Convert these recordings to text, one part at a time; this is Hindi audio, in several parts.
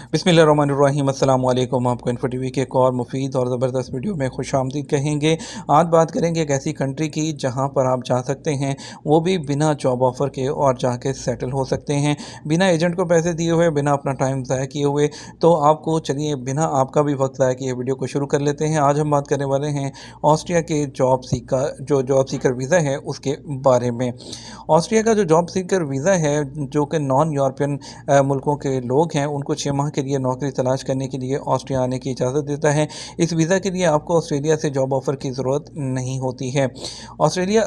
बिस्मिल्लाहिर्रहमानिर्रहीम अस्सलाम वालेकुम। आपको इन्फो टीवी के एक और मुफीद और ज़बरदस्त वीडियो में खुशामदीद कहेंगे। आज बात करेंगे एक ऐसी कंट्री की जहां पर आप जा सकते हैं, वो भी बिना जॉब ऑफ़र के, और जाके सेटल हो सकते हैं बिना एजेंट को पैसे दिए हुए, बिना अपना टाइम ज़ाया किए हुए। तो आपको चलिए बिना आपका भी वक्त ज़ाया किए वीडियो को शुरू कर लेते हैं। आज हम बात करने वाले हैं ऑस्ट्रिया के जॉब सीकर वीज़ा है उसके बारे में। ऑस्ट्रिया का जो जॉब सीकर वीज़ा है, जो कि नॉन यूरोपियन मुल्कों के लोग हैं, उनको 6 माह के लिए नौकरी तलाश करने के लिए ऑस्ट्रिया आने की इजाज़त देता है। इस वीज़ा के लिए आपको ऑस्ट्रेलिया से जॉब ऑफ़र की ज़रूरत नहीं होती है। ऑस्ट्रेलिया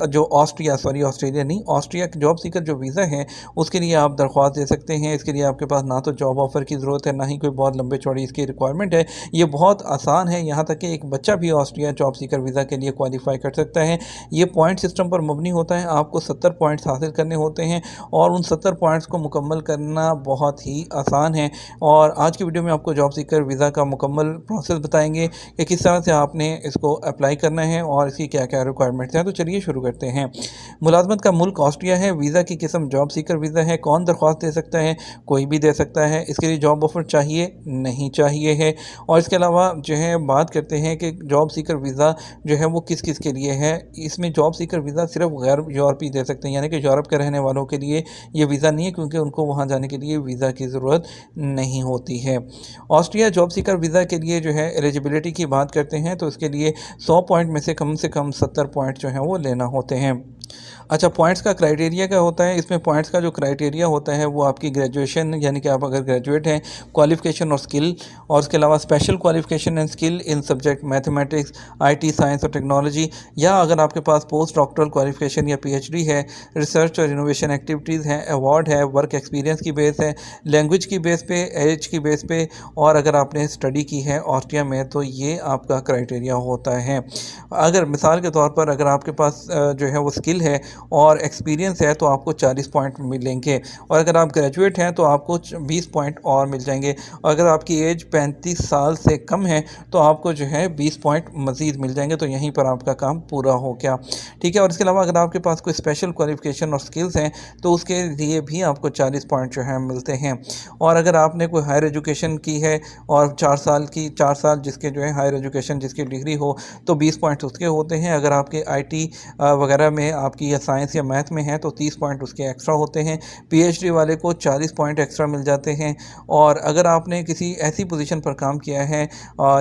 नहीं, ऑस्ट्रिया जॉब सीकर जो वीज़ा है, उसके लिए आप दरख्वास्त दे सकते हैं। इसके लिए आपके पास ना तो जॉब ऑफ़र की ज़रूरत है, ना ही कोई बहुत लंबे चौड़ी इसकी रिक्वायरमेंट है। ये बहुत आसान है, यहाँ तक कि एक बच्चा भी ऑस्ट्रिया जॉब सीकर वीज़ा के लिए क्वालिफ़ाई कर सकता है। ये पॉइंट सिस्टम पर मबनी होता है। आपको 70 पॉइंट्स हासिल करने होते हैं और उन 70 पॉइंट्स को मुकम्मल करना बहुत ही आसान है। और आज की वीडियो में आपको जॉब सीकर वीज़ा का मुकम्मल प्रोसेस बताएंगे कि किस तरह से आपने इसको अप्लाई करना है और इसकी क्या क्या रिक्वायरमेंट्स हैं। तो चलिए शुरू करते हैं। मुलाजमत का मुल्क ऑस्ट्रिया है, वीज़ा की किस्म जॉब सीकर वीज़ा है। कौन दरख्वास्त दे सकता है? कोई भी दे सकता है। इसके लिए जॉब ऑफ़र चाहिए नहीं चाहिए है। और इसके अलावा जो है बात करते हैं कि जॉब सीकर वीज़ा जो है वो किस किस के लिए है। इसमें जॉब सीकर वीज़ा सिर्फ गैर यूरोपी दे सकते हैं, यानी कि यूरोप के रहने वालों के लिए ये वीज़ा नहीं है, क्योंकि उनको वहाँ जाने के लिए वीज़ा की ज़रूरत नहीं होती है। ऑस्ट्रिया जॉब सीकर वीज़ा के लिए जो है एलिजिबिलिटी की बात करते हैं, तो इसके लिए 100 पॉइंट में से कम 70 पॉइंट जो हैं वो लेना होते हैं। अच्छा, पॉइंट्स का क्राइटेरिया क्या होता है? इसमें पॉइंट्स का जो क्राइटेरिया होता है वो आपकी ग्रेजुएशन, यानी कि आप अगर ग्रेजुएट हैं, क्वालिफ़िकेशन और स्किल, और उसके अलावा special qualification and skill in subject mathematics, IT, science और टेक्नोलॉजी, या अगर आपके पास पोस्ट डॉक्टरल क्वालिफ़िकेशन या पीएचडी है, रिसर्च और इनोवेशन एक्टिविटीज़ हैं, अवार्ड है, वर्क एक्सपीरियंस की बेस है, लैंग्वेज की बेस पे, एज की बेस पे, और अगर आपने स्टडी की है ऑस्ट्रिया में, तो ये आपका क्राइटेरिया होता है। अगर मिसाल के तौर पर अगर आपके पास जो है वो स्किल है और एक्सपीरियंस है, तो आपको 40 पॉइंट मिलेंगे, और अगर आप ग्रेजुएट हैं तो आपको 20 पॉइंट और मिल जाएंगे, और अगर आपकी एज 35 साल से कम है तो आपको जो है 20 पॉइंट मज़ीद मिल जाएंगे। तो यहीं पर आपका काम पूरा हो गया, ठीक है। और इसके अलावा अगर आपके पास कोई स्पेशल क्वालिफ़िकेशन और स्किल्स हैं, तो उसके लिए भी आपको 40 पॉइंट जो है मिलते हैं। और अगर आपने कोई हायर एजुकेशन की है और 4 साल जिसके जो है हायर एजुकेशन जिसकी डिग्री हो, तो 20 पॉइंट उसके होते हैं। अगर आपके आईटी वगैरह में आपकी या साइंस या मैथ में है, तो 30 पॉइंट उसके एक्स्ट्रा होते हैं। पीएचडी वाले को 40 पॉइंट एक्स्ट्रा मिल जाते हैं। और अगर आपने किसी ऐसी पोजीशन पर काम किया है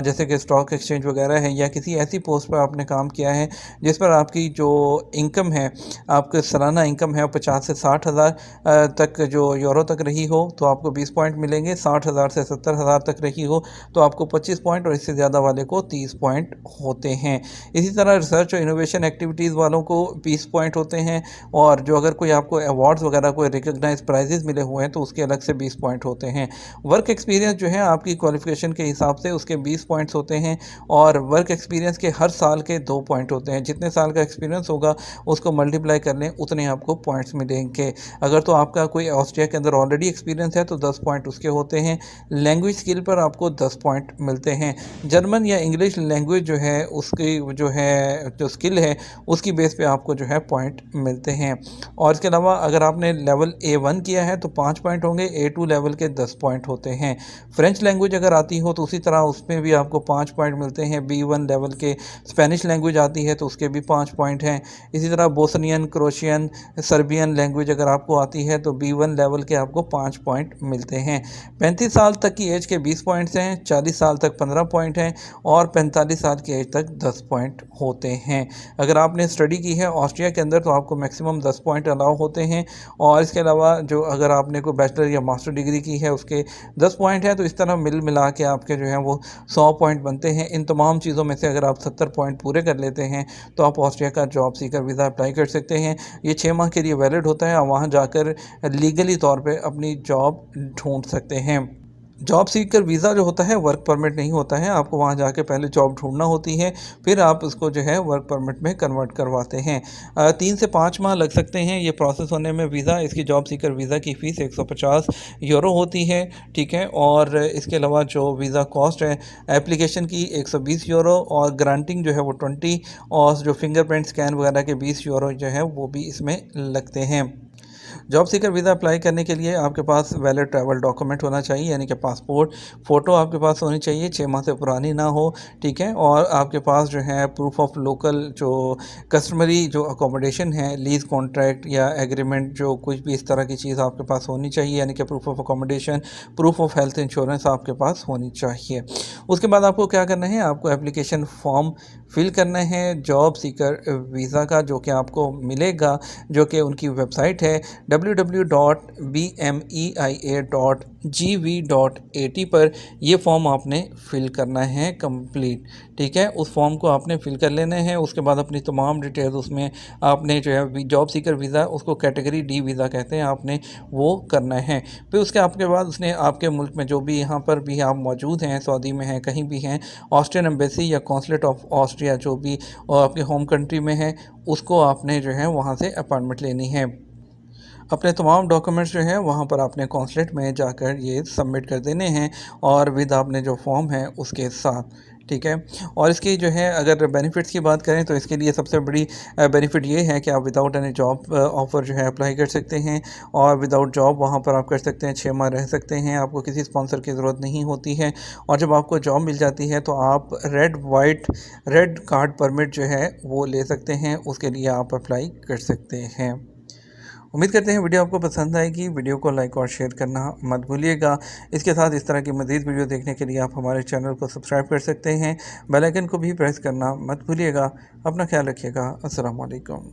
जैसे कि स्टॉक एक्सचेंज वगैरह है, या किसी ऐसी पोस्ट पर आपने काम किया है जिस पर आपकी जो इनकम है, आपके सालाना इनकम है 50 से 60 हज़ार तक जो यूरो तक रही हो, तो आपको 20 पॉइंट मिलेंगे। 60 हज़ार से 70 हज़ार तक रही हो तो आपको 25 पॉइंट, और इससे ज़्यादा वाले को 30 पॉइंट होते हैं। इसी तरह रिसर्च और इनोवेशन एक्टिविटीज़ वालों को 20 पॉइंट होते हैं। और जो अगर कोई आपको अवार्ड्स वगैरह कोई रिकग्नाइज प्राइजेज़ मिले हुए हैं, तो उसके अलग से 20 पॉइंट होते हैं। वर्क एक्सपीरियंस जो है आपकी क्वालिफ़िकेशन के हिसाब से उसके 20 पॉइंट्स होते हैं, और वर्क एक्सपीरियंस के हर साल के 2 पॉइंट होते हैं। जितने साल का एक्सपीरियंस होगा उसको मल्टीप्लाई कर लें, उतने आपको पॉइंट्स मिलेंगे। अगर तो आपका कोई ऑस्ट्रिया के अंदर ऑलरेडी एक्सपीरियंस है तो 10 पॉइंट उसके होते हैं। लैंग्वेज स्किल पर आपको 10 पॉइंट मिलते हैं। जर्मन या इंग्लिश लैंग्वेज जो है उसकी जो स्किल है उसकी बेस पे आपको जो है पॉइंट मिलते हैं। और इसके अलावा अगर आपने लेवल A1 किया है तो 5 पॉइंट होंगे, A2 लेवल के 10 पॉइंट होते हैं। फ्रेंच लैंग्वेज अगर आती हो तो उसी तरह उसमें भी आपको 5 पॉइंट मिलते हैं। B1 लेवल के स्पेनिश लैंग्वेज आती है तो उसके भी 5 पॉइंट हैं। इसी तरह बोस्नियन, क्रोशियन, सर्बियन लैंग्वेज अगर आपको आती है तो B1 लेवल के आपको 5 पॉइंट मिलते हैं। 35 साल तक की एज के 20 पॉइंट्स हैं, 40 साल तक 15 पॉइंट हैं, और 45 साल की एज तक 10 पॉइंट होते हैं। अगर आपने स्टडी की है ऑस्ट्रिया के अंदर तो आपको मैक्सिमम 10 पॉइंट अलाउ होते हैं। और इसके अलावा जो अगर आपने कोई बैचलर या मास्टर डिग्री की है उसके 10 पॉइंट हैं। तो इस तरह मिला के आपके जो हैं वो 100 पॉइंट बनते हैं। इन तमाम चीज़ों में से अगर आप 70 पॉइंट पूरे कर लेते हैं तो आप ऑस्ट्रिया का जॉब सीकर वीज़ा अप्लाई कर सकते हैं। ये 6 माह के लिए वैलिड होता है, और वहाँ जाकर लीगली तौर पर अपनी जॉब ढूँढ सकते हैं। जॉब सीकर वीज़ा जो होता है वर्क परमिट नहीं होता है, आपको वहाँ जाके पहले जॉब ढूंढना होती है, फिर आप उसको जो है वर्क परमिट में कन्वर्ट करवाते हैं। 3 से 5 माह लग सकते हैं ये प्रोसेस होने में वीज़ा। इसकी जॉब सीकर वीज़ा की फ़ीस 150 यूरो होती है, ठीक है। और इसके अलावा जो वीज़ा कॉस्ट है एप्लीकेशन की 120 यूरो, और ग्रांटिंग जो है वो 20, और जो फिंगरप्रिंट स्कैन वगैरह के 20 यूरो जो है वो भी इसमें लगते हैं। जॉब सीकर वीज़ा अप्लाई करने के लिए आपके पास वैलिड ट्रैवल डॉक्यूमेंट होना चाहिए, यानी कि पासपोर्ट, फ़ोटो आपके पास होनी चाहिए, 6 माह से पुरानी ना हो, ठीक है? और आपके पास जो है प्रूफ ऑफ लोकल जो कस्टमरी जो अकोमोडेशन है, लीज़ कॉन्ट्रैक्ट या एग्रीमेंट, जो कुछ भी इस तरह की चीज़ आपके पास होनी चाहिए, यानी कि proof of accommodation, proof of health insurance आपके पास होनी चाहिए। उसके बाद आपको क्या करना है, आपको एप्लीकेशन फॉर्म फिल करना है जॉब सीकर वीज़ा का, जो कि आपको मिलेगा, जो कि उनकी वेबसाइट है www.bmeia.gv.at पर। ये फॉर्म आपने फिल करना है कंप्लीट, ठीक है? उस फॉर्म को आपने फिल कर लेना है। उसके बाद अपनी तमाम डिटेल्स उसमें आपने जो है जॉब सीकर वीज़ा, उसको कैटेगरी डी वीज़ा कहते हैं, आपने वो करना है। फिर उसके आपके बाद उसने आपके मुल्क में जो भी यहाँ पर भी आप मौजूद हैं, सऊदी में हैं, कहीं भी हैं, ऑस्ट्रियन एम्बेसी या कौंसलेट ऑफ ऑस्ट्रिया जो भी आपके होम कंट्री में है, उसको आपने जो है वहाँ से अपॉइंटमेंट लेनी है। अपने तमाम डॉक्यूमेंट्स जो हैं वहाँ पर आपने कौंसलेट में जाकर ये सबमिट कर देने हैं, और विद आपने जो फॉर्म है उसके साथ, ठीक है? और इसकी जो है अगर बेनिफिट्स की बात करें तो इसके लिए सबसे बड़ी बेनिफिट ये है कि आप विदाउट एनी जॉब ऑफ़र जो है अप्लाई कर सकते हैं, और विदाउट जॉब वहाँ पर आप कर सकते हैं, 6 माह रह सकते हैं, आपको किसी स्पॉन्सर की ज़रूरत नहीं होती है। और जब आपको जॉब मिल जाती है तो आप रेड कार्ड परमिट जो है वो ले सकते हैं, उसके लिए आप अप्लाई कर सकते हैं। उम्मीद करते हैं वीडियो आपको पसंद आएगी। वीडियो को लाइक और शेयर करना मत भूलिएगा। इसके साथ इस तरह की मज़ीद वीडियो देखने के लिए आप हमारे चैनल को सब्सक्राइब कर सकते हैं। बेल आइकन को भी प्रेस करना मत भूलिएगा। अपना ख्याल रखिएगा। अस्सलाम वालेकुम।